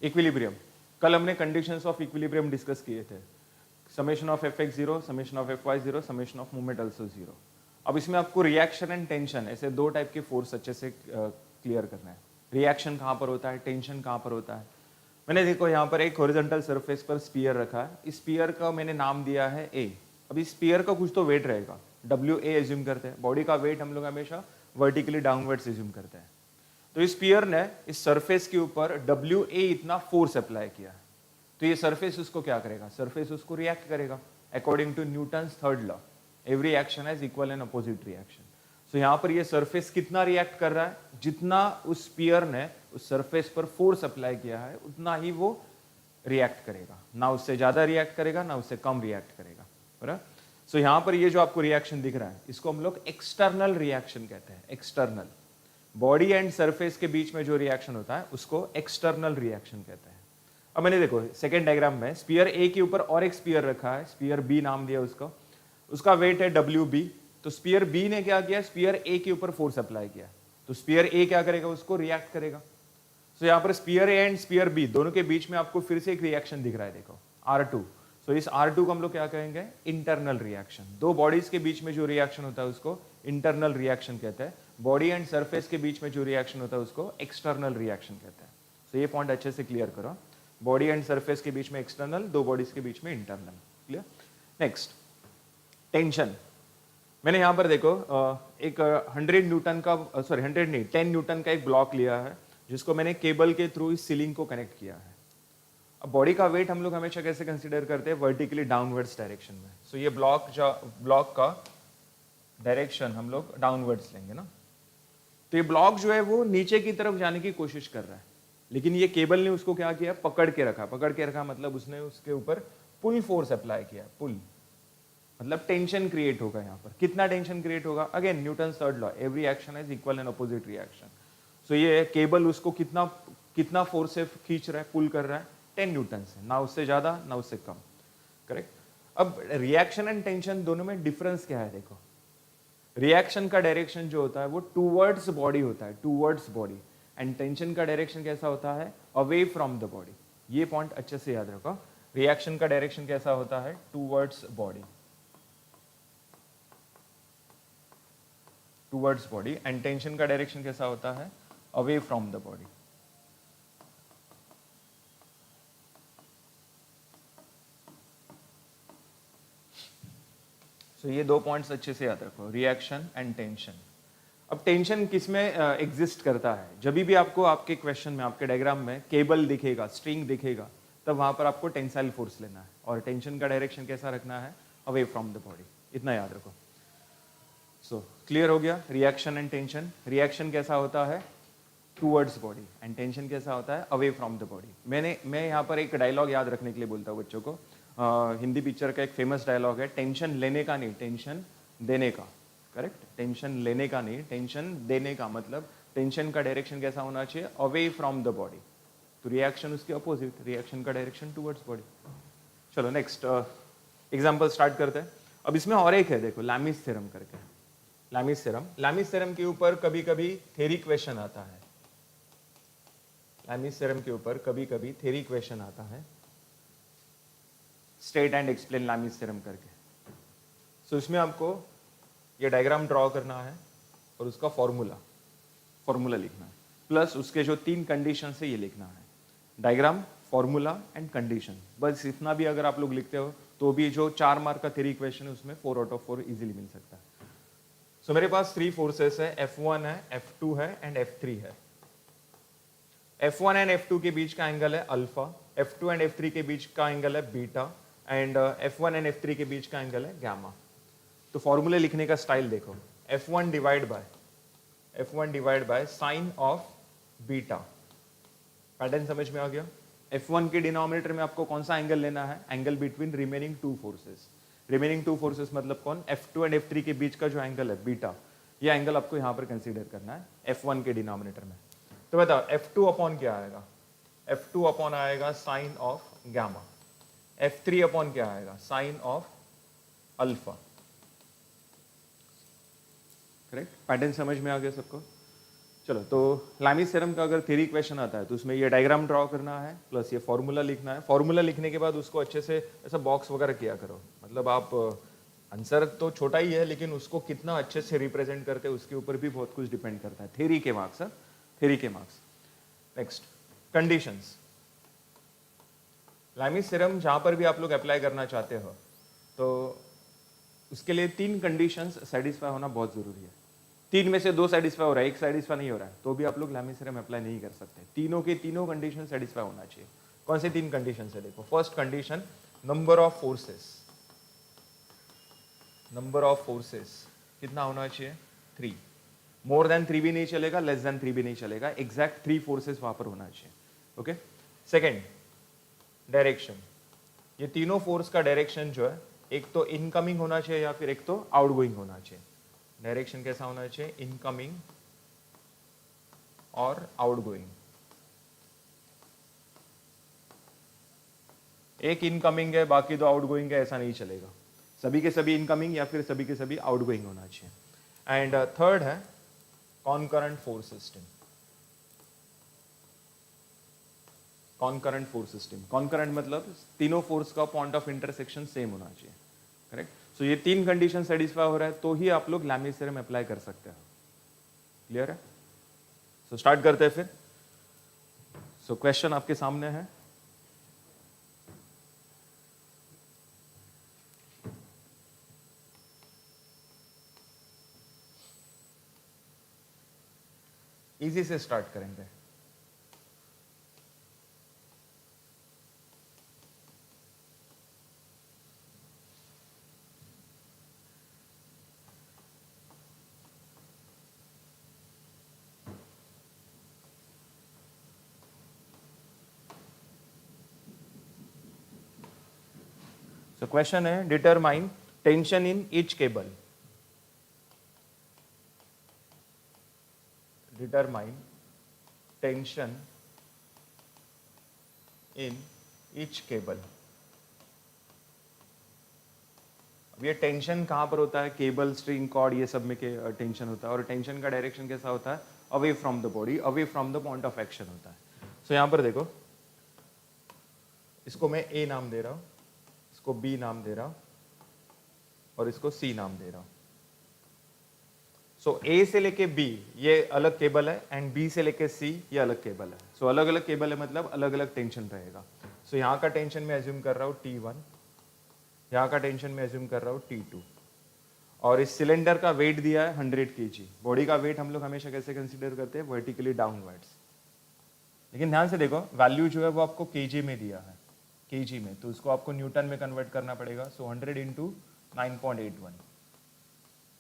Equilibrium, कल हमने conditions of equilibrium discuss किए थे, summation of F X zero, summation of F Y zero, summation of movement also zero. अब इसमें आपको रिएक्शन एंड टेंशन ऐसे दो टाइप के फोर्स अच्छे से क्लियर करना है। रिएक्शन कहाँ पर होता है, टेंशन कहाँ पर होता है। मैंने देखो यहाँ पर एक हॉरिजॉन्टल सरफेस पर स्पीयर रखा है, इस स्पीयर का मैंने नाम दिया है ए। अब इस स्पीयर का कुछ तो वेट रहेगा, डब्ल्यू ए एज्यूम करते हैं। बॉडी का वेट हम लोग हमेशा वर्टिकली डाउनवर्ड्स एज्यूम करते हैं। तो इस स्पीयर ने इस सरफेस के ऊपर डब्ल्यू ए इतना फोर्स अप्लाई किया, तो ये सरफेस उसको क्या करेगा, सरफेस उसको रिएक्ट करेगा according to Newton's third law, every action has equal and opposite reaction. So यहाँ पर ये सरफेस कितना रिएक्ट कर रहा है, जितना उस स्पीयर ने उस सरफेस पर फोर्स अप्लाई किया है उतना ही वो रिएक्ट करेगा, ना उससे ज्यादा रिएक्ट करेगा ना उससे कम रिएक्ट करेगा, बराबर। सो यहाँ पर ये जो आपको रिएक्शन दिख रहा है इसको हम लोग एक्सटर्नल रिएक्शन कहते हैं। एक्सटर्नल, बॉडी एंड सरफेस के बीच में जो रिएक्शन होता है उसको एक्सटर्नल रिएक्शन कहते हैं। अब मैंने देखो सेकेंड डायग्राम में स्पीयर ए के ऊपर और एक स्पीयर रखा है, स्पीयर बी नाम दिया उसको, उसका वेट है डब्ल्यू बी। तो स्पीयर बी ने क्या किया, स्पीयर ए के ऊपर फोर्स अप्लाई किया, तो स्पीयर ए क्या करेगा, उसको रिएक्ट करेगा। सो यहाँ पर sphere A and sphere B दोनों के बीच में आपको फिर से एक रिएक्शन दिख रहा है, देखो R2। सो इस R2 को हम लोग क्या कहेंगे, इंटरनल रिएक्शन। दो बॉडीज के बीच में जो रिएक्शन होता है उसको इंटरनल रिएक्शन कहते हैं। बॉडी एंड सरफेस के बीच में जो रिएक्शन होता है उसको एक्सटर्नल रिएक्शन कहते हैं। सो ये पॉइंट अच्छे से क्लियर करो, बॉडी एंड सरफेस के बीच में एक्सटर्नल, दो बॉडीज के बीच में इंटरनल। क्लियर। Next, tension. मैंने यहाँ पर देखो एक 100 न्यूटन का, सॉरी 100 नहीं 10 न्यूटन का एक ब्लॉक लिया है जिसको मैंने केबल के थ्रू इस सीलिंग को कनेक्ट किया है। अब बॉडी का वेट हम लोग हमेशा कैसे कंसीडर करते हैं, वर्टिकली डाउनवर्ड्स डायरेक्शन में। सो ये ब्लॉक का डायरेक्शन हम लोग डाउनवर्ड्स लेंगे ना। तो ये ब्लॉक जो है वो नीचे की तरफ जाने की कोशिश कर रहा है, लेकिन ये केबल ने उसको क्या किया, पकड़ के रखा। पकड़ के रखा मतलब उसने उसके ऊपर पुल फोर्स अप्लाई किया। पुल मतलब टेंशन क्रिएट होगा। यहाँ पर कितना टेंशन क्रिएट होगा, again Newton third law, every action is equal and opposite reaction. So ये केबल उसको कितना फोर्स से खींच रहा है, पुल कर रहा है, 10 न्यूटन से, ना उससे ज्यादा ना उससे कम। करेक्ट। अब रिएक्शन एंड टेंशन दोनों में डिफरेंस क्या है, देखो रिएक्शन का डायरेक्शन जो होता है वो टूवर्ड्स बॉडी होता है, टूवर्ड्स बॉडी, एंड टेंशन का डायरेक्शन कैसा होता है, अवे फ्रॉम द बॉडी। ये पॉइंट अच्छे से याद रखो, रिएक्शन का डायरेक्शन कैसा होता है, towards body, towards body, and tension का डायरेक्शन कैसा होता है, अवे फ्रॉम द बॉडी। सो ये दो पॉइंट्स अच्छे से याद रखो, रिएक्शन एंड टेंशन। अब टेंशन किसमें एग्जिस्ट करता है, जब भी आपको आपके क्वेश्चन में, आपके डायग्राम में केबल दिखेगा, स्ट्रिंग दिखेगा, तब वहां पर आपको टेंसाइल फोर्स लेना है, और टेंशन का डायरेक्शन कैसा रखना है, अवे फ्रॉम द बॉडी। इतना याद रखो। सो क्लियर हो गया, रिएक्शन एंड टेंशन। रिएक्शन कैसा होता है, टूवर्ड्स बॉडी, एंड टेंशन कैसा होता है, अवे फ्रॉम द बॉडी। मैं यहाँ पर एक डायलॉग याद रखने के लिए बोलता हूँ बच्चों को। हिंदी पिक्चर का एक फेमस डायलॉग है, टेंशन लेने का नहीं टेंशन देने का। करेक्ट, टेंशन लेने का नहीं टेंशन देने का, मतलब टेंशन का डायरेक्शन कैसा होना चाहिए, अवे फ्रॉम द बॉडी। तो रिएक्शन उसके अपोजिट, रिएक्शन का डायरेक्शन टूवर्ड्स बॉडी। चलो नेक्स्ट एग्जांपल स्टार्ट करते हैं। अब इसमें और एक है, देखो लैमिस थ्योरम करके। लैमिस थ्योरम के ऊपर कभी कभी थ्योरी क्वेश्चन आता है। लैमिस थ्योरम के ऊपर कभी कभी थ्योरी क्वेश्चन आता है, state and explain Lami's theorem करके। सो इसमें आपको ये डायग्राम ड्रॉ करना है और उसका फॉर्मूला लिखना है, प्लस उसके जो 3 कंडीशन है ये लिखना है। डायग्राम, फॉर्मूला एंड कंडीशन, बस इतना भी अगर आप लोग लिखते हो तो भी जो 4 मार्क का थ्योरी क्वेश्चन है उसमें 4 आउट ऑफ 4 इजीली मिल सकता है। सो मेरे पास 3 फोर्सेस है, F1 है, F2 है एंड F3 है। F1 एंड F2 के बीच का एंगल है अल्फा, F2 एंड F3 के बीच का एंगल है beta, and F1 and F3 के बीच का एंगल है गामा। तो फॉर्मूले लिखने का स्टाइल देखो, F1 divide by sine of beta. Pattern समझ में आ गया। F1 के डिनोमिनेटर में आपको कौन सा एंगल लेना है, angle between remaining 2 forces. Remaining 2 forces मतलब कौन, F2 एंड F3 के बीच का जो एंगल है बीटा, ये एंगल आपको यहाँ पर कंसीडर करना है F1 के डिनोमिनेटर में। तो बताओ F2 अपॉन क्या आएगा, F2 अपॉन आएगा sine of gamma, F3 upon क्या आएगा, sine of alpha. Correct, pattern समझ में आ गया सबको। चलो, तो लामीज थ्योरम का अगर थ्योरी क्वेश्चन आता है तो उसमें ये डायग्राम ड्रॉ करना है प्लस ये फॉर्मूला लिखना है। फॉर्मूला लिखने के बाद उसको अच्छे से ऐसा बॉक्स वगैरह किया करो, मतलब आप आंसर तो छोटा ही है लेकिन उसको कितना अच्छे से रिप्रेजेंट करते हैं उसके ऊपर भी बहुत कुछ डिपेंड करता है। थ्योरी के मार्क्स, थ्योरी के marks. Next, conditions. Lami's theorem जहां पर भी आप लोग अप्लाई करना चाहते हो तो उसके लिए 3 कंडीशंस सेटिस्फाई होना बहुत जरूरी है। 3 में से 2 सेटिस्फाई हो रहा है, 1 सेटिस्फाई नहीं हो रहा है, तो भी आप लोग लामीज थ्योरम अप्लाई नहीं कर सकते। तीनों के तीनों कंडीशन सेटिस्फाई होना चाहिए। कौन से 3 कंडीशन है देखो। First condition, number of forces. Number of forces कितना होना चाहिए? 3। मोर देन 3 भी नहीं चलेगा, लेस देन 3 भी नहीं चलेगा, एग्जैक्ट 3 फोर्सेस वहां पर होना चाहिए। ओके। Second, direction. ये तीनों फोर्स का डायरेक्शन जो है, एक तो इनकमिंग होना चाहिए या फिर एक तो आउटगोइंग होना चाहिए। डायरेक्शन कैसा होना चाहिए? इनकमिंग और आउटगोइंग। एक इनकमिंग है बाकी दो आउटगोइंग है, ऐसा नहीं चलेगा। सभी के सभी इनकमिंग या फिर सभी के सभी आउटगोइंग होना चाहिए। एंड थर्ड है concurrent force system. Concurrent force system, concurrent मतलब तीनों फोर्स का पॉइंट ऑफ इंटरसेक्शन सेम होना चाहिए। करेक्ट। सो ये 3 कंडीशन सेटिस्फाई हो रहा है तो ही आप लोग लामीज थ्योरम अप्लाई कर सकते हो। क्लियर है? सो स्टार्ट करते हैं फिर। सो क्वेश्चन आपके सामने है। इजी से स्टार्ट करेंगे। So question है, determine tension in each cable. Determine tension in each cable. अब ये टेंशन कहाँ पर होता है? केबल, स्ट्रिंग, कॉर्ड, ये सब में के टेंशन होता है। और टेंशन का डायरेक्शन कैसा होता है? Away from the body, away from the point of action होता है। सो यहाँ पर देखो, इसको मैं ए नाम दे रहा हूँ, इसको बी नाम दे रहा हूँ और इसको सी नाम दे रहा हूँ। सो ए से लेके बी ये अलग केबल है एंड बी से लेके सी ये अलग केबल है। सो अलग अलग केबल है मतलब अलग अलग टेंशन रहेगा। सो यहाँ का टेंशन मैं एज्यूम कर रहा हूँ T1, यहाँ का टेंशन मैं एज्यूम कर रहा हूँ T2, और इस सिलेंडर का वेट दिया है 100 kg। बॉडी का वेट हम लोग हमेशा कैसे कंसीडर करते हैं? Vertically downwards. लेकिन ध्यान से देखो, वैल्यू जो है वो आपको केजी में दिया है, केजी में, तो उसको आपको न्यूटन में कन्वर्ट करना पड़ेगा। सो 100 इंटू 9.81,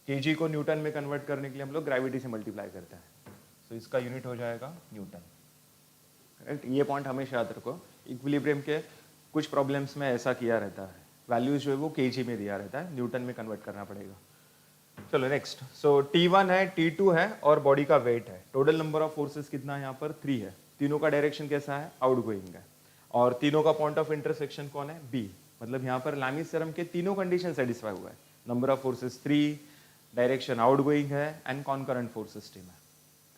केजी को न्यूटन में कन्वर्ट करने के लिए हम लोग ग्रेविटी से मल्टीप्लाई करते हैं। सो इसका यूनिट हो जाएगा न्यूटन। करेक्ट। ये पॉइंट हमेशा याद रखो, इक्विलिब्रियम के कुछ प्रॉब्लम्स में ऐसा किया रहता है, वैल्यूज जो है वो केजी में दिया रहता है, न्यूटन में कन्वर्ट करना पड़ेगा। चलो नेक्स्ट। सो T1 है, T2 है और बॉडी का वेट है। टोटल नंबर ऑफ फोर्सेस कितना है? यहाँ पर 3 है। तीनों का डायरेक्शन कैसा है? आउटगोइंग है। और तीनों का पॉइंट ऑफ इंटरसेक्शन कौन है? बी। मतलब यहाँ पर लामीज थ्योरम के तीनों कंडीशन सेटिस्फाई हुआ है। Number of forces 3, direction outgoing है एंड कॉन्करेंट फोर्स सिस्टम है।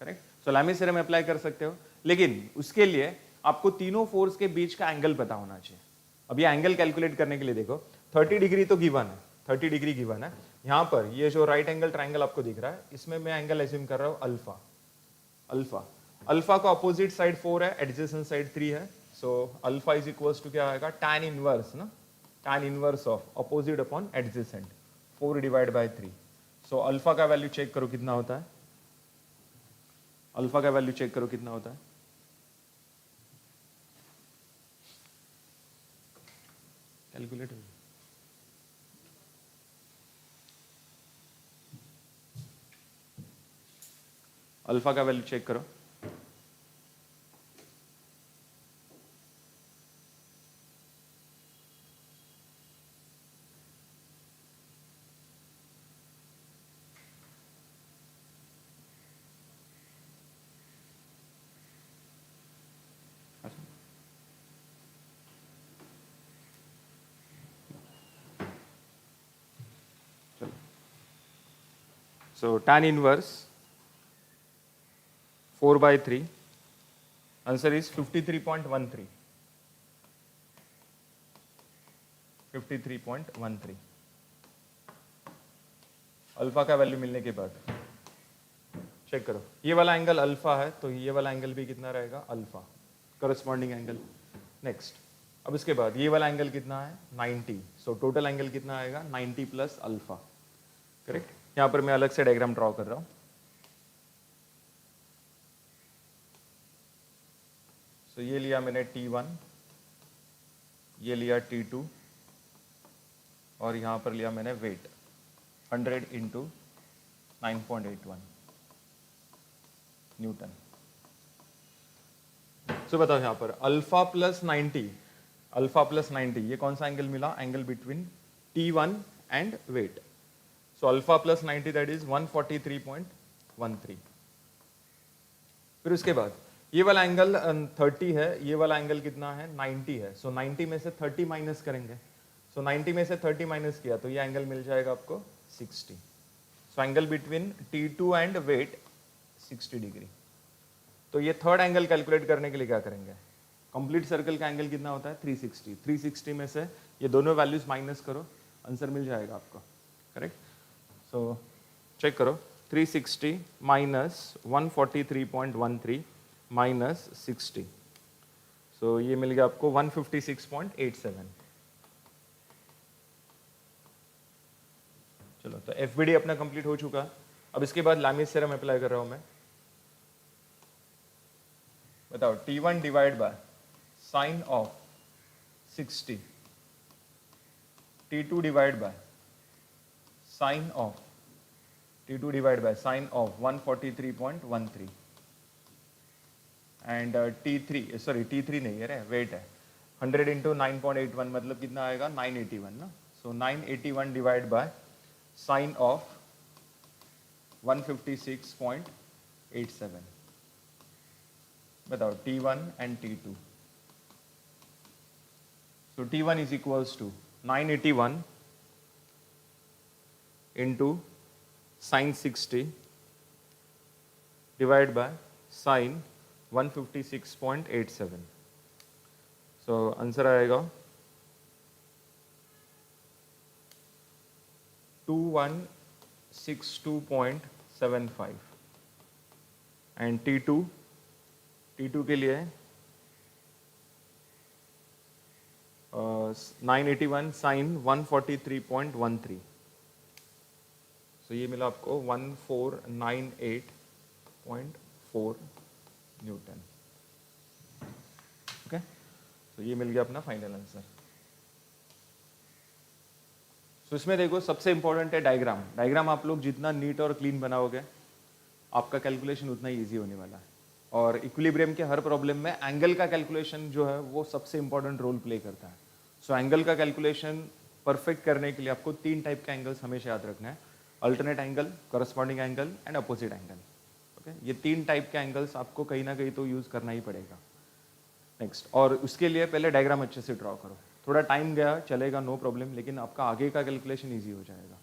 करेक्ट। सो लामीज थ्योरम अप्लाई कर सकते हो, लेकिन उसके लिए आपको तीनों फोर्स के बीच का एंगल पता होना चाहिए। अब ये एंगल कैलकुलेट करने के लिए देखो, 30 डिग्री तो गिवन है, 30 डिग्री गिवन है। यहाँ पर ये जो राइट एंगल ट्राइंगल आपको दिख रहा है, इसमें मैं एंगल एज्यूम कर रहा हूँ अल्फा। अल्फा, अल्फा का अपोजिट साइड 4 है, एडजेसेंट साइड 3 है। So alpha is equals to क्या आएगा? tan इनवर्स ना, tan inverse of opposite upon adjacent, 4 divide by 3। So alpha का वैल्यू चेक करो कितना होता है? अल्फा का वैल्यू चेक करो कितना होता है? कैलकुलेटर। अल्फा का वैल्यू चेक करो। चलो, सो tan inverse 4/3, answer is 53.13, 53.13। Alpha का वैल्यू मिलने के बाद चेक करो, ये वाला एंगल अल्फा है तो ये वाला एंगल भी कितना रहेगा, अल्फा, करस्पॉन्डिंग एंगल। नेक्स्ट, अब इसके बाद ये वाला एंगल कितना है, 90, सो टोटल एंगल कितना आएगा, 90 प्लस अल्फा, करेक्ट। यहां पर मैं अलग से डायग्राम ड्रॉ कर रहा हूं। सो ये लिया मैंने T1, ये लिया T2 और यहां पर लिया मैंने वेट 100 इंटू 9.81 न्यूटन। सो बताओ यहां पर अल्फा प्लस 90, अल्फा प्लस 90 ये कौन सा एंगल मिला, angle between T1 and weight. So alpha plus 90 that is 143.13। फिर उसके बाद ये वाला एंगल 30 है, ये वाला एंगल कितना है, 90 है। सो 90 में से 30 माइनस करेंगे, सो 90 में से 30 माइनस किया तो ये एंगल मिल जाएगा आपको 60। So angle between T2 and weight 60 degree. तो ये थर्ड एंगल कैलकुलेट करने के लिए क्या करेंगे, कंप्लीट सर्कल का एंगल कितना होता है, 360, 360 में से ये दोनों वैल्यूज माइनस करो, आंसर मिल जाएगा आपको, करेक्ट। सो चेक करो, 360 माइनस 143.13 माइनस 60, सो ये मिल गया आपको 156.87। चलो, तो एफबीडी अपना कंप्लीट हो चुका। अब इसके बाद लैमिस थ्योरम अप्लाई कर रहा हूं मैं। बताओ, T1 divide by sine of 60, T2 divide by sine of, T2 divide by sine of 143.13 and T3 नहीं है, वेट है 100 इंटू 9.81 मतलब कितना आएगा, 981 ना। So 981 divide by sine of 156.87। बताओ T1 and T2। So T1 is equals to 981 into sine 60 divide by sine 156.87। So answer आएगा 2162.75 and T2 के लिए 981 साइन 143.13। सो ये मिला आपको 1498.4 न्यूटन। ओके, तो ये मिल गया अपना फाइनल आंसर। सो इसमें देखो सबसे इंपॉर्टेंट है डायग्राम। डायग्राम आप लोग जितना नीट और क्लीन बनाओगे आपका कैलकुलेशन उतना ही ईजी होने वाला है। और इक्विलिब्रियम के हर प्रॉब्लम में एंगल का कैलकुलेशन जो है वो सबसे इंपॉर्टेंट रोल प्ले करता है। सो एंगल का कैलकुलेशन परफेक्ट करने के लिए आपको 3 टाइप के एंगल्स हमेशा याद रखना है, alternate angle, corresponding angle and opposite angle. Okay, ये 3 टाइप के एंगल्स आपको कहीं ना कहीं तो यूज करना ही पड़ेगा। नेक्स्ट, और उसके लिए पहले डायग्राम अच्छे से ड्रॉ करो। थोड़ा टाइम गया चलेगा, नो प्रॉब्लम, लेकिन आपका आगे का कैलकुलेशन ईजी हो जाएगा।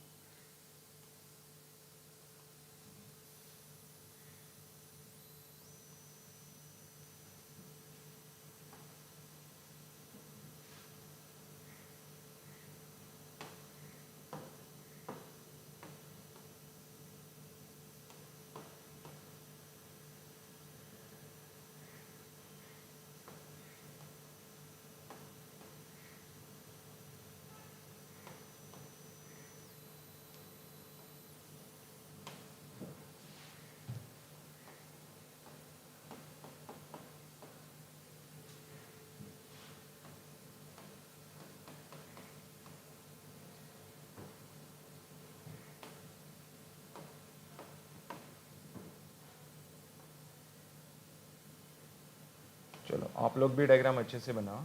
चलो, आप लोग भी डायग्राम अच्छे से बनाओ।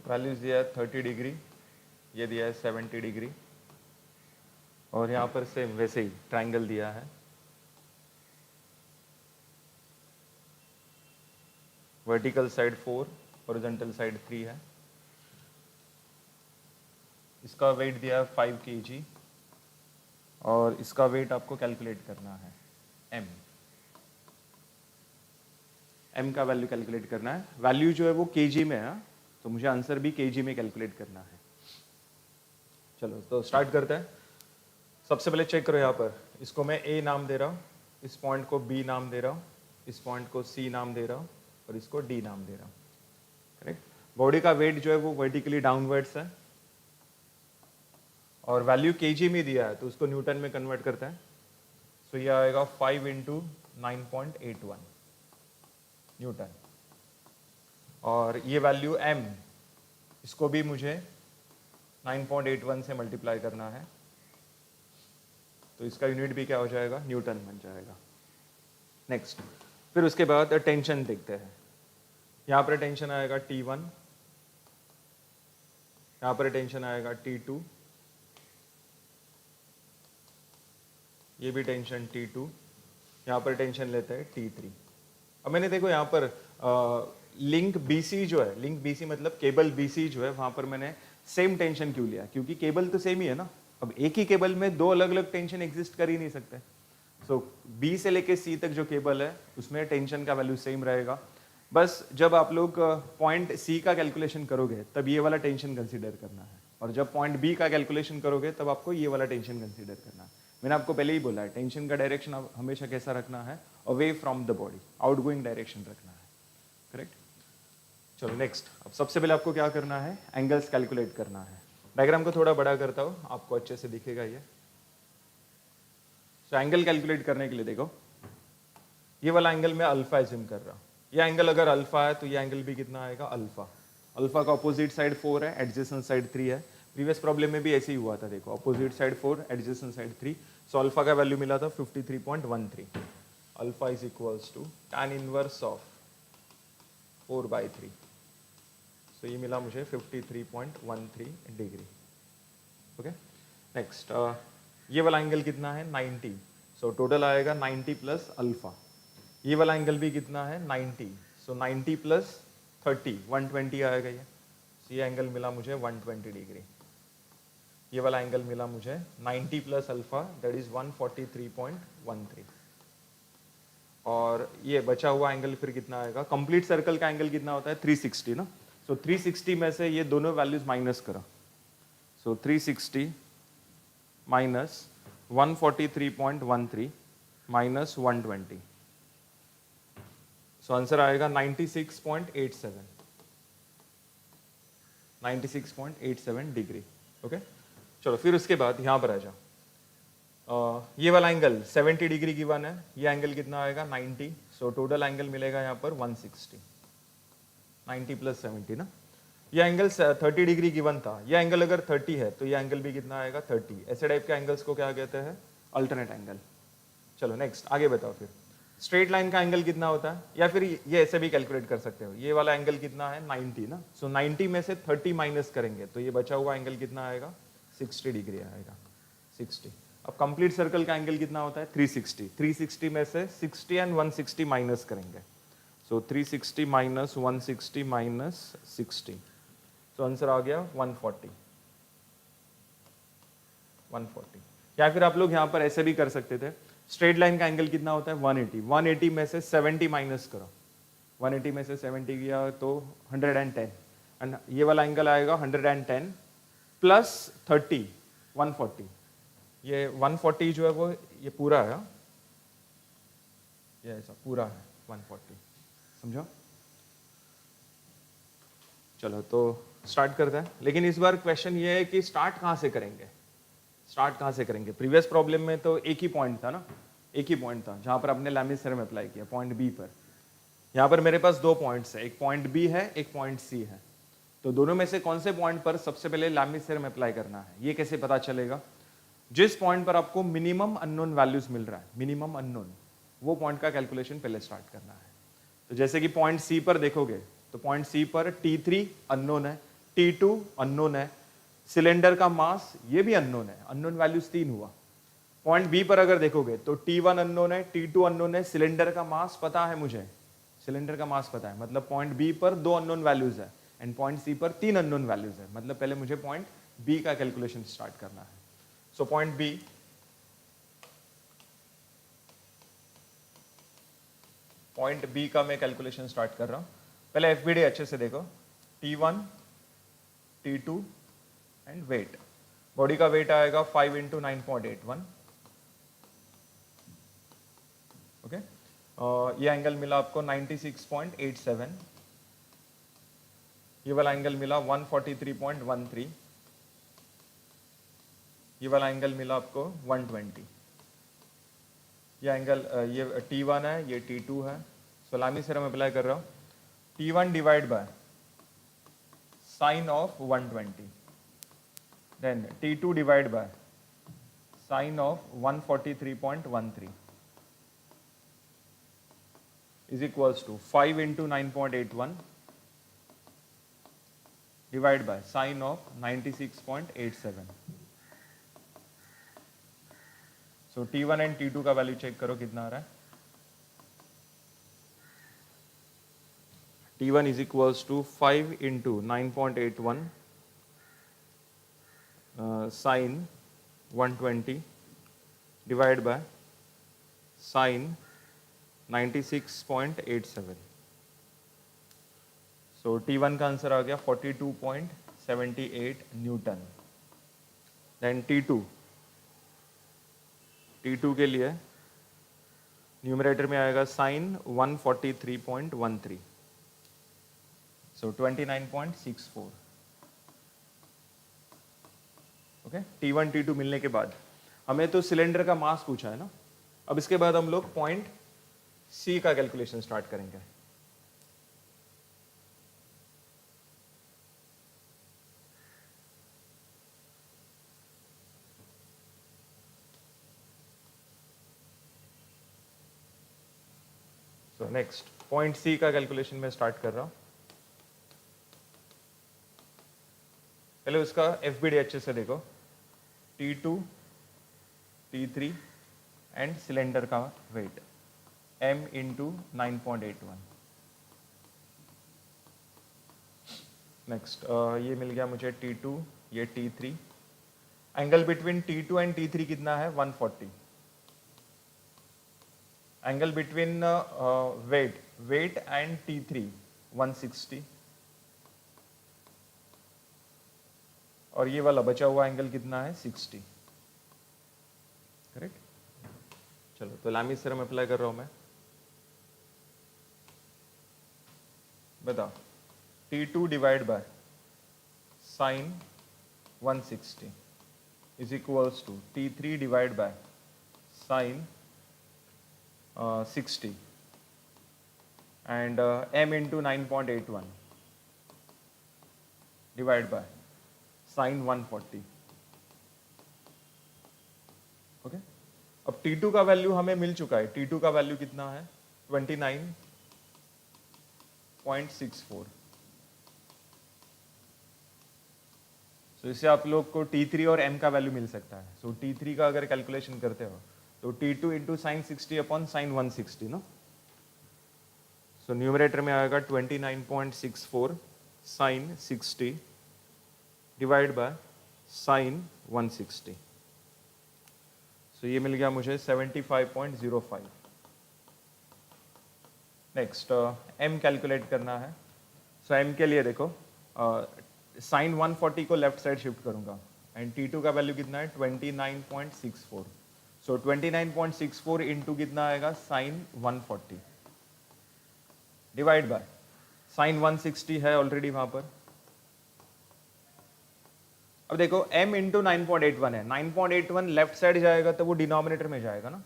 वैल्यूज दिया है 30 डिग्री, ये दिया है 70 डिग्री, और यहाँ पर सेम वैसे ही ट्राइंगल दिया है, वर्टिकल साइड 4, हॉरिजॉन्टल साइड 3 है, इसका वेट दिया है 5 kg, और इसका वेट आपको कैलकुलेट करना है m का वैल्यू कैलकुलेट करना है। वैल्यू जो है वो kg में है, तो मुझे आंसर भी kg में कैलकुलेट करना है। चलो तो स्टार्ट करते हैं। सबसे पहले चेक करो, यहाँ पर इसको मैं a नाम दे रहा हूँ, इस पॉइंट को b नाम दे रहा हूँ, इस पॉइंट को c नाम दे रहा हूँ, और इसको d नाम दे रहा हूँ। करेक्ट। बॉडी का वेट जो है वो वर्टिकली डाउनवर्ड्स है, और वैल्यू kg में दिया है तो उसको न्यूटन में कन्वर्ट करते हैं। सो ये आएगा 5 × 9.81 न्यूटन, और ये वैल्यू m, इसको भी मुझे 9.81 से मल्टीप्लाई करना है, तो इसका यूनिट भी क्या हो जाएगा, न्यूटन बन जाएगा। नेक्स्ट, फिर उसके बाद टेंशन देखते हैं। यहाँ पर टेंशन आएगा T1, यहाँ पर टेंशन आएगा T2, ये भी टेंशन T2, यहाँ पर टेंशन लेते हैं T3। अब मैंने देखो यहाँ पर लिंक BC जो है, लिंक BC मतलब केबल BC जो है, वहाँ पर मैंने सेम टेंशन क्यों लिया, क्योंकि केबल तो सेम ही है ना। अब एक ही केबल में दो अलग अलग टेंशन एग्जिस्ट कर ही नहीं सकते। सो B से लेके C तक जो केबल है उसमें टेंशन का वैल्यू सेम रहेगा। बस जब आप लोग पॉइंट C का कैलकुलेशन करोगे तब ये वाला टेंशन कंसीडर करना है, और जब पॉइंट B का कैलकुलेशन करोगे तब आपको ये वाला टेंशन कंसीडर करना है। मैंने आपको पहले ही बोला है, टेंशन का डायरेक्शन हमेशा कैसा रखना है, away from the body, outgoing direction रखना है। करेक्ट। चलो नेक्स्ट, अब सबसे पहले आपको क्या करना है, एंगल्स कैलकुलेट करना है। डायग्राम को थोड़ा बड़ा करता हूँ, आपको अच्छे से दिखेगा ये। सो एंगल कैलकुलेट करने के लिए देखो, ये वाला एंगल मैं अल्फा एज्यूम कर रहा हूँ। ये एंगल अगर अल्फा है तो ये एंगल भी कितना आएगा, अल्फा। अल्फा का अपोजिट साइड 4 है, एडजेसेंट साइड 3 है। प्रीवियस प्रॉब्लम में भी ऐसे ही हुआ था, देखो opposite side 4, adjacent side 3। So alpha का वैल्यू मिला था 53.13। Alpha is equals to tan inverse of 4/3। So ये मिला मुझे 53.13 डिग्री। ओके। नेक्स्ट, ये वाला एंगल कितना है, 90। सो टोटल आएगा 90 प्लस अल्फा। ये वाला एंगल भी कितना है, 90। सो 90 प्लस 30, 120 आएगा ये। सो ये एंगल मिला मुझे 120 डिग्री। ये वाला एंगल मिला मुझे 90 प्लस अल्फा, दैट इज 143.13। और ये बचा हुआ एंगल फिर कितना आएगा, कंप्लीट सर्कल का एंगल कितना होता है, 360 ना। सो 360 में से ये दोनों वैल्यूज माइनस करो। सो 360 माइनस 143.13 माइनस 120, सो आंसर आएगा 96.87, 96.87 डिग्री। ओके। चलो फिर उसके बाद यहाँ पर आ जाओ। ये वाला एंगल 70 डिग्री गिवन है, ये एंगल कितना आएगा, 90। सो टोटल एंगल मिलेगा यहाँ पर 160, 90 प्लस 70 ना। ये एंगल 30 डिग्री गिवन था, ये एंगल अगर 30 है तो ये एंगल भी कितना आएगा, 30। ऐसे टाइप के एंगल्स को क्या कहते हैं, अल्टरनेट एंगल। चलो नेक्स्ट आगे बताओ। फिर स्ट्रेट लाइन का एंगल कितना होता है, या फिर ये ऐसे भी कैलकुलेट कर सकते हो। ये वाला एंगल कितना है, 90 ना। सो 90 में से 30 माइनस करेंगे तो ये बचा हुआ एंगल कितना आएगा, 60 डिग्री आएगा, 60। अब कंप्लीट सर्कल का एंगल कितना होता है, 360। 360 में से 60 एंड 160 माइनस करेंगे। सो 360 माइनस 160 माइनस 60, तो आंसर आ गया 140, 140। या फिर आप लोग यहाँ पर ऐसे भी कर सकते थे, स्ट्रेट लाइन का एंगल कितना होता है, 180। 180 में से 70 माइनस करो, 180 में से 70 किया तो 110, एंड ये वाला एंगल आएगा 110 प्लस 30, 140। ये 140 जो है वो ये पूरा है, ये ऐसा पूरा है 140, समझो। चलो तो स्टार्ट करते हैं, लेकिन इस बार क्वेश्चन ये है कि स्टार्ट कहाँ से करेंगे, स्टार्ट कहाँ से करेंगे। प्रीवियस प्रॉब्लम में तो एक ही पॉइंट था ना, एक ही पॉइंट था जहाँ पर आपने लैमिस थ्योरम अप्लाई किया, पॉइंट बी पर। यहाँ पर मेरे पास दो पॉइंट्स है, एक पॉइंट बी है, एक पॉइंट सी है। तो दोनों में से कौन से पॉइंट पर सबसे पहले लैमिस थ्योरम अप्लाई करना है, ये कैसे पता चलेगा। जिस पॉइंट पर आपको मिनिमम अननोन वैल्यूज मिल रहा है, मिनिमम अननोन, वो पॉइंट का कैलकुलेशन पहले स्टार्ट करना है। तो जैसे कि पॉइंट सी पर देखोगे तो पॉइंट सी पर T3 अननोन है, T2 अननोन है, सिलेंडर का मास ये भी अननोन है, अननोन वैल्यूज 3 हुआ। पॉइंट बी पर अगर देखोगे तो T1 अननोन है, T2 अननोन है, सिलेंडर का मास पता है मुझे, सिलेंडर का मास पता है, मतलब पॉइंट बी पर 2 अननोन वैल्यूज है एंड पॉइंट सी पर 3 अननोन वैल्यूज है, मतलब पहले मुझे पॉइंट बी का कैलकुलेशन स्टार्ट करना है। सो पॉइंट बी, का मैं कैलकुलेशन स्टार्ट कर रहा हूं। पहले एफबीडी अच्छे से देखो, T1, T2 and weight. Body का वेट आएगा 5 इंटू 9.81, ओके। ये एंगल मिला आपको 96.87, ये वाला एंगल मिला 143.13, ये वाला एंगल मिला आपको 120। ये एंगल ये T1 है, ये T2 है। सलामी से हम अप्लाई कर रहा हूँ, T1 divide by sine of 120, then T2 divide by sine of 143.13 is equals to 5 into 9.81 divided by sine of 96.87. So T1 and T2 का वैल्यू चेक करो कितना आ रहा है। T1 is equals to 5 into 9.81 sine 120 divided by sine 96.87. So T1 का answer आ गया 42.78 Newton. Then T2 के लिए numerator में आएगा साइन 143.13, सो 29.64, ओके। T1 T2 मिलने के बाद हमें तो सिलेंडर का मास पूछा है ना, अब इसके बाद हम लोग पॉइंट सी का कैलकुलेशन स्टार्ट करेंगे। सो नेक्स्ट पॉइंट सी का कैलकुलेशन में स्टार्ट कर रहा हूं। पहले उसका एफबीडी अच्छे से देखो, T2, T3 एंड सिलेंडर का वेट m इंटू 9.81। नेक्स्ट ये मिल गया मुझे T2, ये T3। Angle between T2 and T3 कितना है 140। Angle between wait and T3 160, और ये वाला बचा हुआ एंगल कितना है 60, करेक्ट। चलो तो लामी थ्योरम अप्लाई कर रहा हूं मैं, बताओ T2 divide by sine 160 is equals to T3 divide by sine 60 and m into 9.81 divide by sine 140, okay. अब T2 का वैल्यू हमें मिल चुका है, T2 का वैल्यू कितना है 29.64। सो इससे आप लोग को T3 और m का वैल्यू मिल सकता है। सो T3 का अगर कैलकुलेशन करते हो तो T2 into sine 60 upon sine 160 ना, सो न्यूमरेटर में आएगा 29.64 साइन 60 डिवाइड बाय साइन 160, सो ये मिल गया मुझे 75.05। नेक्स्ट m कैलकुलेट करना है। सो m के लिए देखो साइन 140 को लेफ्ट साइड शिफ्ट करूंगा एंड T2 का वैल्यू कितना है 29.64, सो 29.64 इंटू कितना आएगा साइन 140 डिवाइड बाय साइन 160 है ऑलरेडी वहां पर। अब देखो m इंटू 9.81 है, 9.81 लेफ्ट साइड जाएगा तो वो डिनोमिनेटर में जाएगा ना,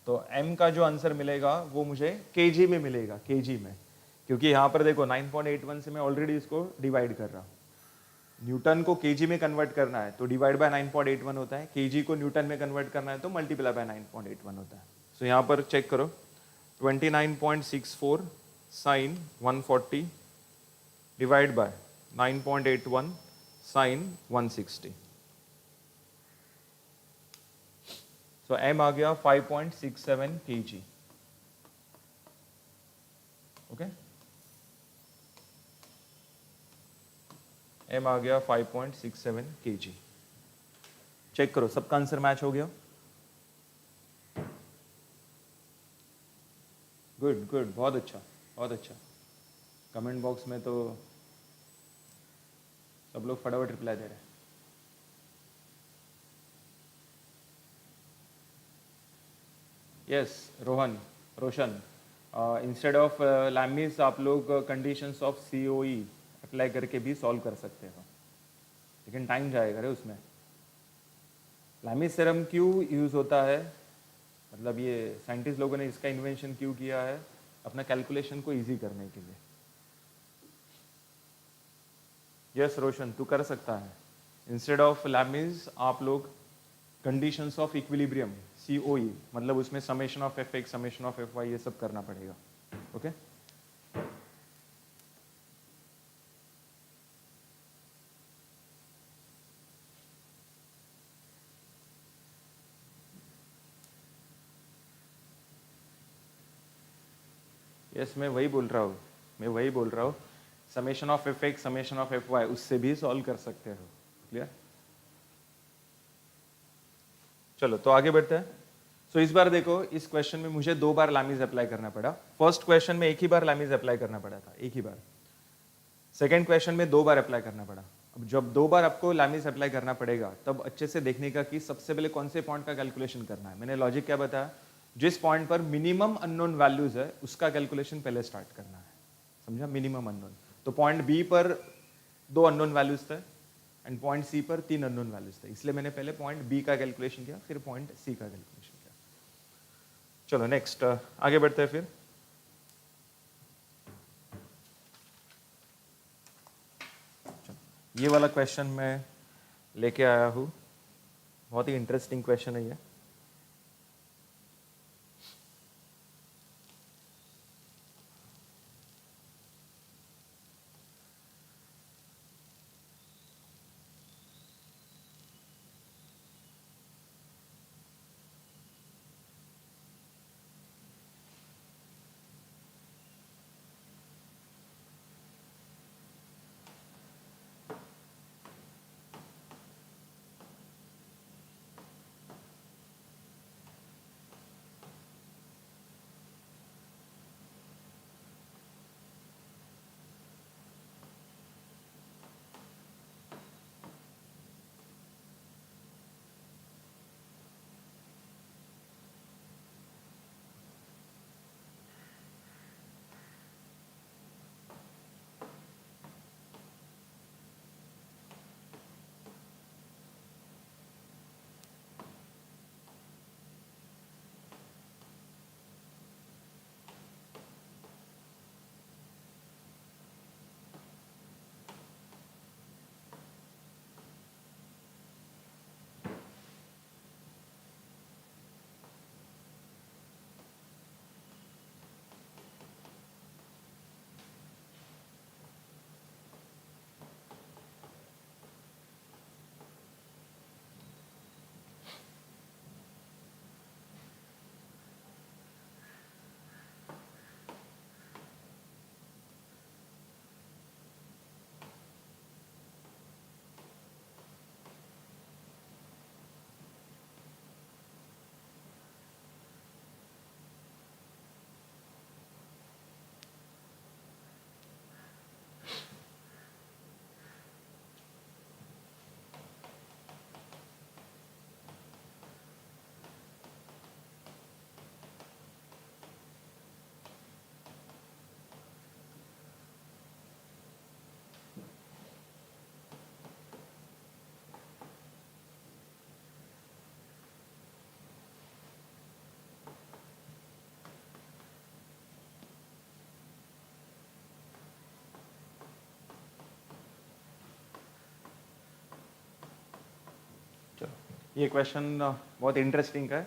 तो m का जो आंसर मिलेगा वो मुझे kg में मिलेगा, kg में, क्योंकि यहां पर देखो 9.81 से मैं ऑलरेडी इसको डिवाइड कर रहा हूं। न्यूटन को kg में कन्वर्ट करना है तो डिवाइड बाय 9.81 होता है, kg को न्यूटन में कन्वर्ट करना है तो मल्टीप्लाई बाय 9.81 होता है। सो यहां पर चेक करो 29.64 साइन 140 डिवाइड बाय 9.81 साइन 160. तो m आ गया 5.67 kg. ओके, m आ गया 5.67 kg. चेक करो सबका आंसर मैच हो गया. गुड गुड, बहुत अच्छा बहुत अच्छा. कमेंट बॉक्स में तो सब लोग फटाफट रिप्लाई दे रहे हैं. Yes Roshan, instead of Lami's आप लोग कंडीशंस ऑफ COE अप्लाई करके भी सॉल्व कर सकते हो, लेकिन टाइम जाएगा रे उसमें. लैमिस थ्योरम क्यों यूज़ होता है, मतलब ये साइंटिस्ट लोगों ने इसका इन्वेंशन क्यों किया है, अपना कैलकुलेशन को इजी करने के लिए. यस रोशन, तू कर सकता है. इंस्टेड ऑफ लैमिस आप लोग कंडीशंस ऑफ इक्विलिब्रियम COE, मतलब उसमें summation of FX summation of FY ये सब करना पड़ेगा. ओके यस, मैं वही बोल रहा हूँ summation of FX summation of FY उससे भी सॉल्व कर सकते हो. क्लियर. चलो तो आगे बढ़ते हैं. सो इस बार देखो, इस क्वेश्चन में मुझे 2 बार लैमिस अप्लाई करना पड़ा. फर्स्ट क्वेश्चन में 1 ही बार लैमिस अप्लाई करना पड़ा था, 1 ही बार. सेकेंड क्वेश्चन में 2 बार अप्लाई करना पड़ा. अब जब 2 बार आपको लैमिस अप्लाई करना पड़ेगा तब अच्छे से देखने का कि सबसे पहले कौन से पॉइंट का कैलकुलेशन करना है. मैंने लॉजिक क्या बताया, जिस पॉइंट पर मिनिमम अननोन वैल्यूज है उसका कैलकुलेशन पहले स्टार्ट करना है. समझा, मिनिमम अननोन. तो पॉइंट बी पर 2 अननोन वैल्यूज थे एंड पॉइंट सी पर 3 अननोन वैल्यूज थे, इसलिए मैंने पहले पॉइंट बी का कैलकुलेशन किया, फिर पॉइंट सी का कैलकुलेशन किया. चलो नेक्स्ट आगे बढ़ते हैं. फिर ये वाला क्वेश्चन मैं लेके आया हूँ, बहुत ही इंटरेस्टिंग क्वेश्चन है ये. ये क्वेश्चन बहुत इंटरेस्टिंग है,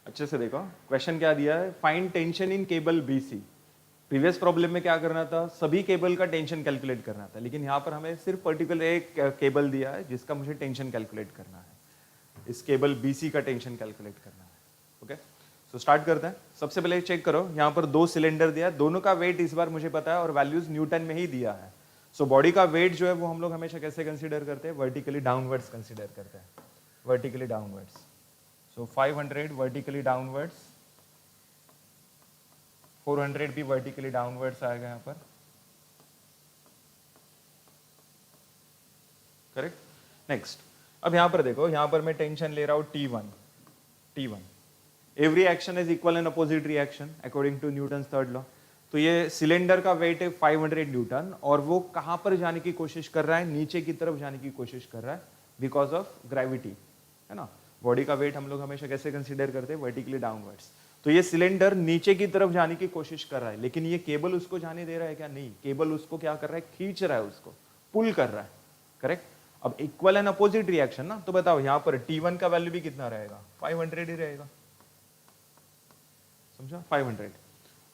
अच्छे से देखो. क्वेश्चन क्या दिया है, find tension in cable BC. Previous problem में क्या करना था, सभी केबल का टेंशन कैलकुलेट करना था, लेकिन यहाँ पर हमें सिर्फ पर्टिकुलर एक केबल दिया है जिसका मुझे टेंशन कैलकुलेट करना है। इस केबल BC का टेंशन कैलकुलेट करना है। ओके, सो स्टार्ट करते हैं। सबसे पहले चेक करो, यहाँ पर 2 सिलेंडर दिया है, दोनों का वेट इस बार मुझे पता है और वैल्यूज न्यूटन में ही दिया है। सो बॉडी का वेट जो है वो हम लोग हमेशा कैसे कंसीडर करते हैं, वर्टिकली डाउनवर्ड्स कंसीडर करते हैं, वर्टिकली डाउनवर्ड्स। सो 500 वर्टिकली डाउनवर्ड्स, 400 भी वर्टिकली डाउनवर्ड्स आएगा यहाँ पर, करेक्ट। नेक्स्ट, अब यहाँ पर देखो, यहाँ पर मैं टेंशन ले रहा हूँ T1। Every action is equal and opposite reaction according to Newton third law. तो ये सिलेंडर का वेट है 500 न्यूटन और वो कहां पर जाने की कोशिश कर रहा है, नीचे की तरफ जाने की कोशिश कर रहा है बिकॉज ऑफ ग्रेविटी, है ना। बॉडी का वेट हम लोग हमेशा कैसे कंसीडर करते हैं, वर्टिकली डाउनवर्ड्स। तो ये सिलेंडर नीचे की तरफ जाने की कोशिश कर रहा है, लेकिन ये केबल उसको जाने दे रहा है क्या, नहीं। केबल उसको क्या कर रहा है, खींच रहा है, उसको पुल कर रहा है, करेक्ट। अब इक्वल एंड अपोजिट रिएक्शन ना, तो बताओ यहाँ पर T1 का वैल्यू भी कितना रहेगा, 500 ही रहेगा, समझा, 500।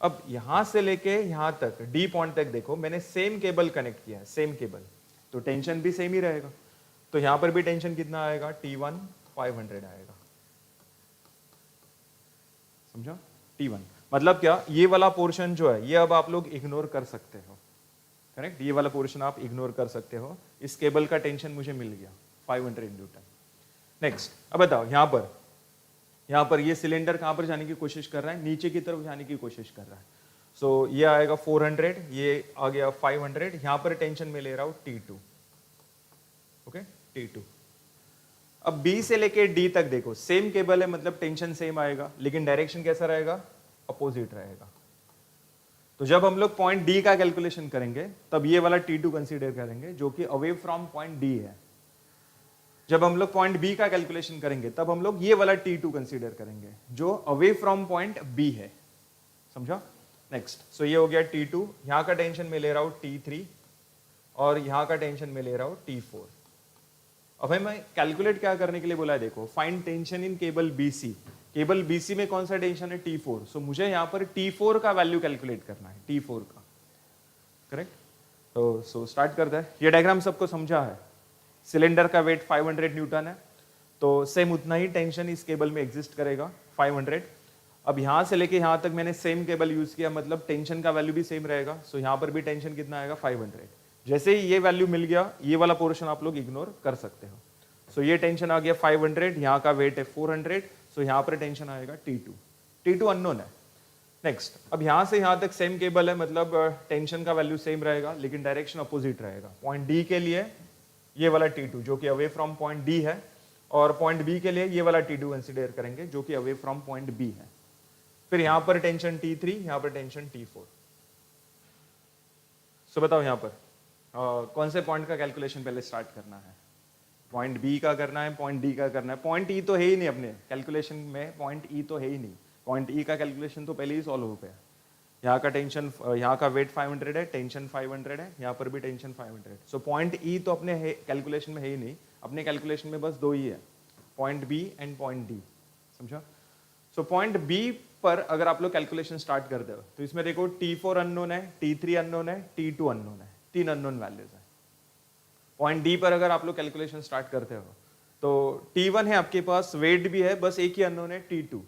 अब यहां से लेके यहां तक डी पॉइंट तक देखो, मैंने सेम केबल कनेक्ट किया है, सेम केबल, तो टेंशन भी सेम ही रहेगा। तो यहां पर भी टेंशन कितना आएगा, T1 500 आएगा, समझा। T1 मतलब क्या, ये वाला पोर्शन जो है ये अब आप लोग इग्नोर कर सकते हो, करेक्ट। ये वाला पोर्शन आप इग्नोर कर सकते हो, इस केबल का टेंशन मुझे मिल गया 500 न्यूटन। नेक्स्ट, अब बताओ यहाँ पर ये सिलेंडर कहां पर जाने की कोशिश कर रहा है, नीचे की तरफ जाने की कोशिश कर रहा है। सो ये आएगा 400, ये आ गया 500, यहां पर टेंशन में ले रहा हूं T2, ओके, T2। अब B से लेके D तक देखो, सेम केबल है, मतलब टेंशन सेम आएगा, लेकिन डायरेक्शन कैसा रहेगा, अपोजिट रहेगा। तो जब हम लोग पॉइंट D का कैलकुलेशन करेंगे तब ये वाला T2 कंसीडर करेंगे जो कि अवे फ्रॉम पॉइंट D है। जब हम लोग पॉइंट B का कैलकुलेशन करेंगे तब हम लोग ये वाला T2 कंसीडर करेंगे जो अवे फ्रॉम पॉइंट B है, समझा। नेक्स्ट, सो ये हो गया T2, यहां का टेंशन में ले रहा हूं T3 और यहां का टेंशन में ले रहा हूं T4। अब मैं कैलकुलेट क्या करने के लिए बोला है, देखो, find tension in cable BC। Cable BC में कौन सा टेंशन है, T4। सो मुझे यहां पर T4 का वैल्यू कैलकुलेट करना है, T4 का, करेक्ट। तो सो स्टार्ट करते हैं। ये डायग्राम सबको समझा है, सिलेंडर का वेट 500 न्यूटन है, तो सेम उतना ही टेंशन इस केबल में एग्जिस्ट करेगा, 500। अब यहां से लेके यहां तक मैंने सेम केबल यूज किया, मतलब टेंशन का वैल्यू भी सेम रहेगा। सो यहां पर भी टेंशन कितना आएगा, 500। जैसे ही ये वैल्यू मिल गया, ये वाला पोर्शन आप लोग इग्नोर कर सकते हो। सो ये टेंशन आ गया 500, यहाँ का वेट है 400, सो यहाँ पर टेंशन आएगा T2 अननोन है। नेक्स्ट, अब यहां से यहां तक सेम केबल है, मतलब टेंशन का वैल्यू सेम रहेगा, लेकिन डायरेक्शन अपोजिट रहेगा। पॉइंट D के लिए ये वाला T2 जो कि अवे फ्रॉम पॉइंट D है, और पॉइंट B के लिए ये वाला T2 कंसीडर करेंगे जो कि अवे फ्रॉम पॉइंट B है। फिर यहां पर टेंशन T3, यहां पर टेंशन T4। सो बताओ यहाँ पर कौन से पॉइंट का कैलकुलेशन पहले स्टार्ट करना है, पॉइंट B का करना है, पॉइंट D का करना है। पॉइंट E तो है ही नहीं अपने कैलकुलेशन में, पॉइंट E तो है ही नहीं। पॉइंट E का कैलकुलेशन तो पहले ही सॉल्व हो गया। यहाँ का टेंशन, यहाँ का वेट 500 है, टेंशन 500 है, यहाँ पर भी टेंशन 500। सो पॉइंट E तो अपने कैलकुलेशन में है ही नहीं, अपने कैलकुलेशन में बस दो ही है, point B and point D, समझा। सो पॉइंट B पर अगर आप लोग कैलकुलेशन स्टार्ट करते हो तो इसमें देखो T4 अननोन है, T3 अननोन है, T2 अननोन है, 3 अननोन वैल्यूज है। पॉइंट D पर अगर आप लोग कैलकुलेशन स्टार्ट करते हो तो T1 है आपके पास, वेट भी है, बस एक ही अननोन है T2।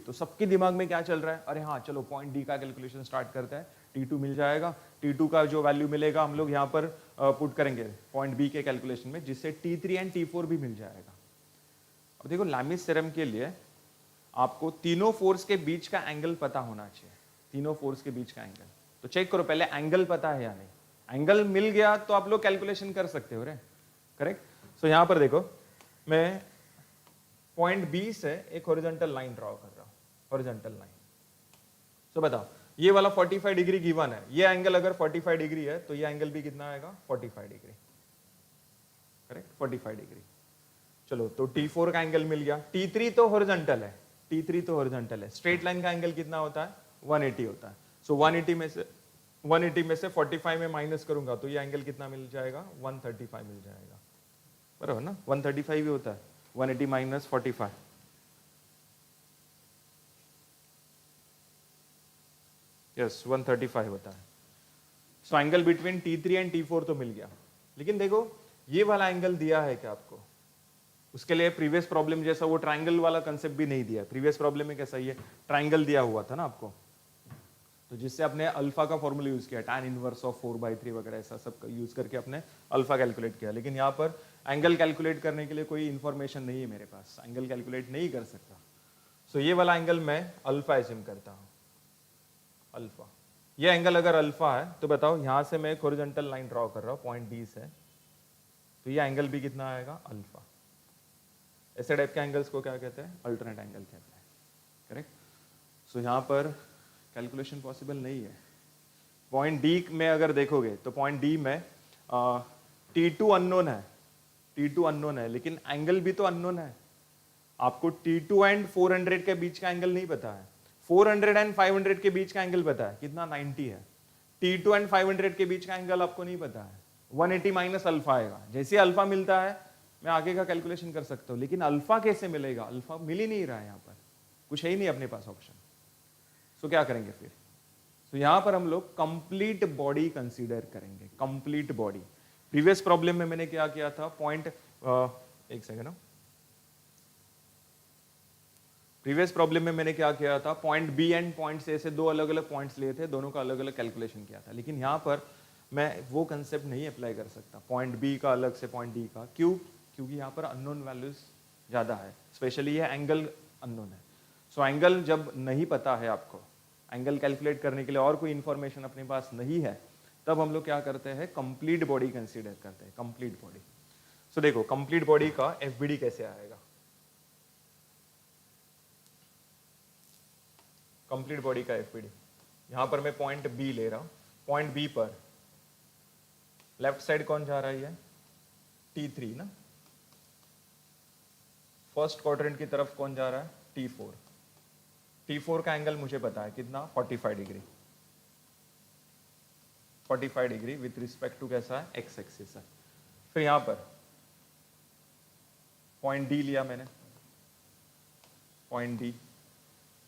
तो सबके दिमाग में क्या चल रहा है, अरे हाँ चलो पॉइंट D का कैलकुलेशन स्टार्ट करते हैं, T2 मिल जाएगा। T2 का जो वैल्यू मिलेगा हम लोग यहाँ पर पुट करेंगे पॉइंट B के कैलकुलेशन में, जिससे T3 एंड T4 भी मिल जाएगा। अब देखो, लैमिस थ्योरम के लिए आपको तीनों फोर्स के बीच का एंगल पता होना चाहिए, तीनों फोर्स के बीच का एंगल। तो चेक करो पहले एंगल पता है या नहीं, एंगल मिल गया तो आप लोग कैलकुलेशन कर सकते हो रे, करेक्ट। सो यहां पर देखो, मैं पॉइंट B से एक हॉरिजॉन्टल लाइन ड्रॉ कर रहा हूं, हॉरिजॉन्टल लाइन। सो बताओ, ये वाला 45 डिग्री गिवन है, ये एंगल अगर 45 डिग्री है तो ये एंगल भी कितना आएगा, 45 डिग्री, करेक्ट, 45 डिग्री। चलो, तो T4 का एंगल मिल गया। T3 तो हॉरिजॉन्टल है, T3 तो हॉरिजॉन्टल है। स्ट्रेट लाइन का एंगल कितना होता है, 180 होता है। सो 180 में से 45 में माइनस करूंगा तो ये एंगल कितना मिल जाएगा, 135 मिल जाएगा, बराबर ना, 135 ही होता है, 180 माइनस 45। यस 135 होता है। सो angle between T3 and T4 तो मिल गया, लेकिन देखो ये वाला एंगल दिया है क्या आपको? उसके लिए प्रीवियस प्रॉब्लम जैसा वो ट्रायंगल वाला कंसेप्ट भी नहीं दिया है। प्रीवियस प्रॉब्लम में कैसा ये ट्रायंगल दिया हुआ था ना आपको, तो जिससे अपने अल्फा का फॉर्मूला यूज किया, tan इनवर्स ऑफ 4/3 वगैरह ऐसा सब यूज करके अपने अल्फा कैलकुलेट किया। लेकिन यहाँ पर एंगल कैलकुलेट करने के लिए कोई इंफॉर्मेशन नहीं है मेरे पास, एंगल कैलकुलेट नहीं कर सकता। सो ये वाला एंगल मैं अल्फा एज्यूम करता हूँ, अल्फा। ये एंगल अगर अल्फा है तो बताओ यहाँ से मैं एक हॉरिजॉन्टल लाइन ड्रॉ कर रहा हूँ पॉइंट डी से, तो ये एंगल भी कितना आएगा? अल्फा। ऐसे टाइप के एंगल्स को क्या कहते हैं? अल्टरनेट एंगल कहते हैं, करेक्ट। सो यहाँ पर कैलकुलेशन पॉसिबल नहीं है। पॉइंट डी में अगर देखोगे तो पॉइंट डी में T2 अननोन है, T2 अननोन है, लेकिन एंगल भी तो अननोन है। आपको T2 एंड 400 के बीच का एंगल नहीं पता है, 400 एंड 500 के बीच का एंगल पता है, कितना? 90 है। T2 एंड 500 के बीच का एंगल आपको नहीं पता है, 180 माइनस अल्फा आएगा। जैसे अल्फा मिलता है मैं आगे का कैलकुलेशन कर सकता हूँ, लेकिन अल्फा कैसे मिलेगा? अल्फा मिल ही नहीं रहा है, यहाँ पर कुछ है ही नहीं अपने पास ऑप्शन। सो क्या करेंगे फिर? सो यहां पर हम लोग कंप्लीट बॉडी कंसीडर करेंगे, कंप्लीट बॉडी। प्रीवियस प्रॉब्लम में मैंने क्या किया था? पॉइंट एक सेकेंड, प्रीवियस प्रॉब्लम में मैंने क्या किया था? Point B and point C से दो अलग अलग पॉइंट्स लिए थे, दोनों का अलग अलग कैलकुलेशन किया था। लेकिन यहाँ पर मैं वो कंसेप्ट नहीं अप्लाई कर सकता, पॉइंट बी का अलग से पॉइंट डी का। क्यों? क्योंकि यहाँ पर अननोन वैल्यूज ज्यादा है, स्पेशली ये एंगल अननोन है। सो एंगल जब नहीं पता है आपको, एंगल कैलकुलेट करने के लिए और कोई इंफॉर्मेशन अपने पास नहीं है, तब हम लोग क्या करते हैं? कंप्लीट बॉडी कंसीडर करते हैं, कंप्लीट बॉडी। सो देखो कंप्लीट बॉडी का एफबीडी कैसे आएगा? कंप्लीट बॉडी का एफबीडी, यहां पर मैं पॉइंट बी ले रहा हूं। पॉइंट बी पर लेफ्ट साइड कौन जा रहा है? T3 ना। फर्स्ट क्वाड्रेंट की तरफ कौन जा रहा है? T4। T4 का एंगल मुझे पता है कितना? 45 degree. 45 degree with respect to कैसा है? एक्स एक्सिस है। फिर यहां पर पॉइंट डी लिया मैंने, पॉइंट डी,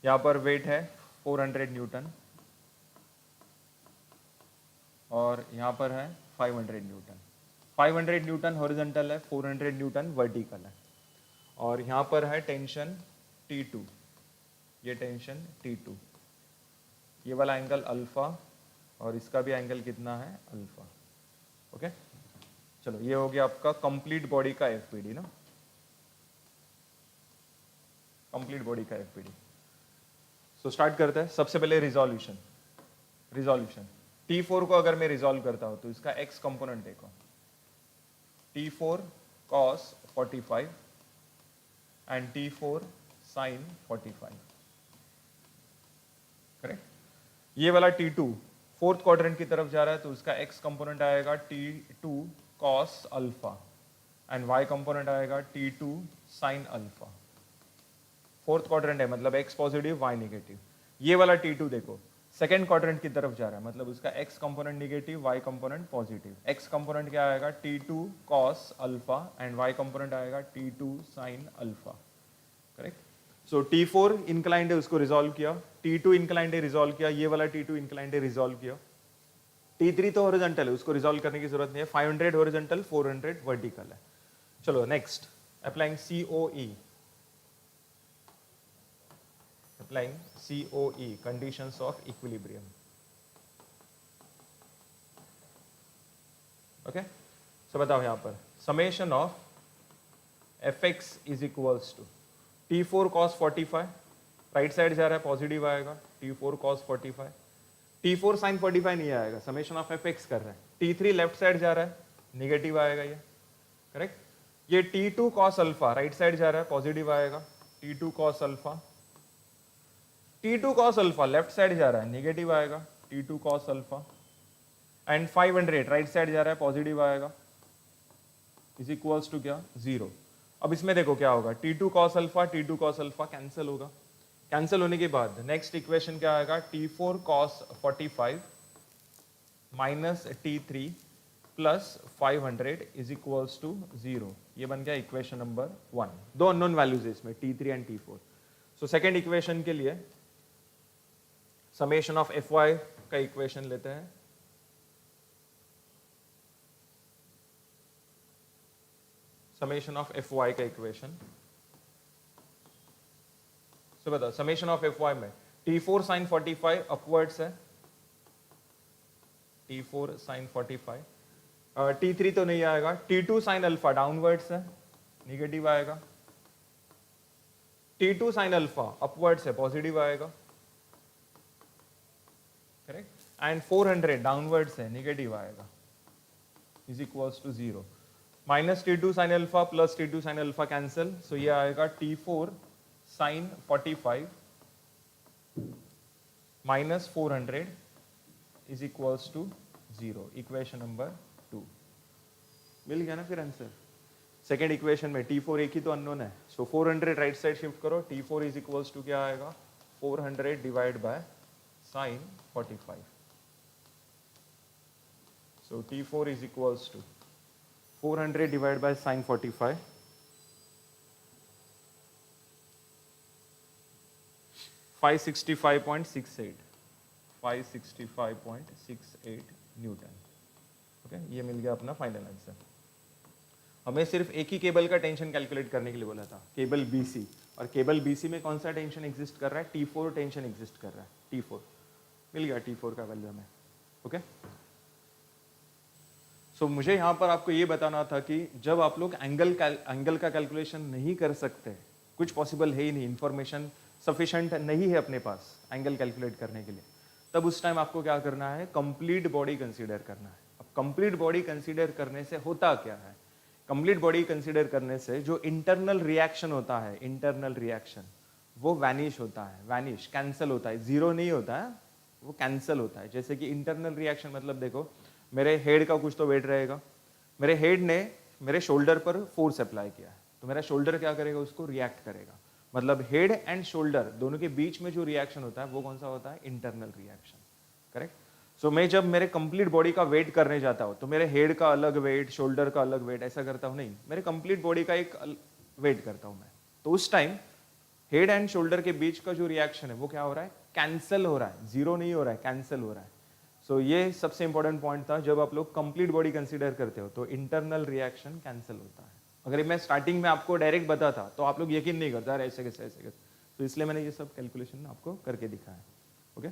यहां पर वेट है 400 न्यूटन और यहां पर है 500 न्यूटन। 500 न्यूटन हॉरिजॉन्टल है, 400 न्यूटन वर्टिकल है। और यहां पर है टेंशन T2, ये टेंशन T2, ये वाला एंगल अल्फा और इसका भी एंगल कितना है? अल्फा। ओके, चलो ये हो गया आपका कंप्लीट बॉडी का एफपीडी ना, कंप्लीट बॉडी का एफपीडी। सो स्टार्ट करते हैं। सबसे पहले रिजोल्यूशन। रिजोल्यूशन T4 को अगर मैं रिजोल्व करता हूं तो इसका x कंपोनेंट देखो, T4 cos 45 and T4 sin 45, correct. ये वाला T2 फोर्थ क्वाड्रेंट की तरफ जा रहा है तो उसका x कंपोनेंट आएगा T2 cos alpha and y component आएगा T2 sin alpha. Fourth quadrant है मतलब x पॉजिटिव y नेगेटिव। ये वाला T2 देखो सेकेंड क्वाड्रेंट की तरफ जा रहा है मतलब उसका x component negative, y component positive. x component क्या आएगा? T2 cos alpha and y component आएगा T2 sin अल्फा, करेक्ट। सो T4 इंक्लाइंड है, उसको रिजॉल्व किया। T2 इंक्लाइंड है, रिजॉल्व किया। ये वाला T2 इंक्लाइंड है, रिजॉल्व किया। T3 तो हॉरिजॉन्टल है, उसको रिजॉल्व करने की जरूरत नहीं है। 500 हॉरिजॉन्टल, 400 वर्टिकल है। चलो next, applying COE, applying COE, conditions of equilibrium. Okay, so बताओ यहाँ पर summation of fx is equals to T4 cos 45, right side जा रहा है पॉजिटिव आएगा, T4 cos 45, T4 sin 45 नहीं आएगा, समेशन ऑफ fx कर रहा है। T3 लेफ्ट साइड जा रहा है, निगेटिव आएगा ये, करेक्ट। ये T2 cos alpha right side जा रहा है, पॉजिटिव आएगा, T2 cos alpha. T2 cos alpha left side जा रहा है, नेगेटिव आएगा, T2 cos alpha. And 500 right side जा रहा है, पॉजिटिव आएगा, इज इक्वल्स टू क्या? 0। अब इसमें देखो क्या होगा, T2 cos alpha, T2 cos alpha cancel होगा। कैंसिल होने के बाद नेक्स्ट इक्वेशन क्या आएगा? T4 cos 45 minus T3 plus 500 is equals to 0। ये बन गया इक्वेशन नंबर 1। दो अननोन वैल्यूज है इसमें, T3 and T4। So second equation के लिए समेशन ऑफ एफ वाई का इक्वेशन लेते हैं, समेशन ऑफ एफ वाई का इक्वेशन। तो बताओ समेशन ऑफ एफ वाई में T4 sin 45 अपवर्ड्स है, T4 sin 45, T3 तो नहीं आएगा, T2 sin अल्फा डाउनवर्ड्स है, निगेटिव आएगा, T2 sin अल्फा अपवर्ड्स है, पॉजिटिव आएगा, करेक्ट, एंड 400 डाउनवर्ड्स है, निगेटिव आएगा, is equals to 0। Minus T2 sin alpha plus T2 sin alpha cancel, so ये आएगा T4 sin 45 minus 400 is equals to 0, equation number 2 मिल गया ना फिर आंसर। सेकेंड इक्वेशन में T4 एक ही तो अननोन है, सो 400 राइट साइड शिफ्ट करो, T4 इज इक्वल्स टू क्या आएगा 400 divide by sin 45, so T4 is equals to 400 divide by sin 45, 565.68 newton. Okay, ये मिल गया अपना फाइनल आंसर। हमें सिर्फ एक ही केबल का टेंशन कैलकुलेट करने के लिए बोला था, केबल BC, और केबल BC में कौन सा टेंशन एग्जिस्ट कर रहा है, T4 टेंशन एग्जिस्ट कर रहा है, T4 मिल गया, T4 का वैल्यू हमें। ओके, सो मुझे यहाँ पर आपको ये बताना था कि जब आप लोग एंगल का कैलकुलेशन नहीं कर सकते, कुछ पॉसिबल है ही नहीं, इंफॉर्मेशन सफिशिएंट नहीं है अपने पास एंगल कैलकुलेट करने के लिए, तब उस टाइम आपको क्या करना है, कंप्लीट बॉडी कंसीडर करना है। अब कंप्लीट बॉडी कंसीडर करने से होता क्या है, कंप्लीट बॉडी कंसीडर करने से जो इंटरनल रिएक्शन होता है, इंटरनल रिएक्शन वो वैनिश होता है, वैनिश कैंसिल होता है, जीरो नहीं होता है, वो कैंसिल होता है। जैसे कि इंटरनल रिएक्शन मतलब देखो, मेरे हेड का कुछ तो वेट रहेगा, मेरे हेड ने मेरे शोल्डर पर फोर्स अप्लाई किया है, तो मेरा शोल्डर क्या करेगा, उसको रिएक्ट करेगा। मतलब हेड एंड शोल्डर दोनों के बीच में जो रिएक्शन होता है वो कौन सा होता है, इंटरनल रिएक्शन, करेक्ट। सो मैं जब मेरे कंप्लीट बॉडी का वेट करने जाता हूँ तो मेरे हेड का अलग वेट, शोल्डर का अलग वेट ऐसा करता हूँ नहीं, मेरे कंप्लीट बॉडी का एक वेट करता हूँ मैं। तो उस टाइम हेड एंड शोल्डर के बीच का जो रिएक्शन है वो क्या हो रहा है, कैंसिल हो रहा है, जीरो नहीं हो रहा है, कैंसिल हो रहा है। सो ये सबसे इंपॉर्टेंट पॉइंट था, जब आप लोग कंप्लीट बॉडी कंसीडर करते हो तो इंटरनल रिएक्शन कैंसिल होता है। अगर मैं स्टार्टिंग में आपको डायरेक्ट बताता तो आप लोग यकीन नहीं करते, ऐसे कैसे ऐसे कैसे, तो इसलिए मैंने ये सब कैलकुलेशन आपको करके दिखाया। ओके,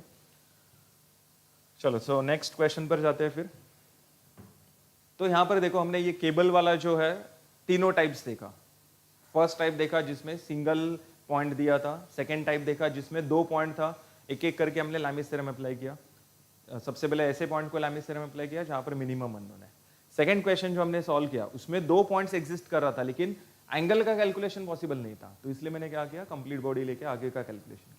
चलो सो नेक्स्ट क्वेश्चन पर जाते हैं फिर। तो यहां पर देखो, हमने ये केबल वाला जो है तीनों टाइप्स देखा। फर्स्ट टाइप देखा जिसमें सिंगल पॉइंट दिया था, सेकेंड टाइप देखा जिसमें 2 पॉइंट था, एक एक करके हमने लैमिस थ्योरम अप्लाई किया। सबसे पहले ऐसे पॉइंट को लैमिस थ्योरम अप्लाई किया जहां पर मिनिमम अननोन है। सेकंड क्वेश्चन जो हमने सॉल्व किया उसमें 2 पॉइंट्स एग्जिस्ट कर रहा था, लेकिन एंगल का कैलकुलेशन पॉसिबल नहीं था, तो इसलिए मैंने क्या किया, कंप्लीट बॉडी लेके आगे का कैलकुलेशन किया।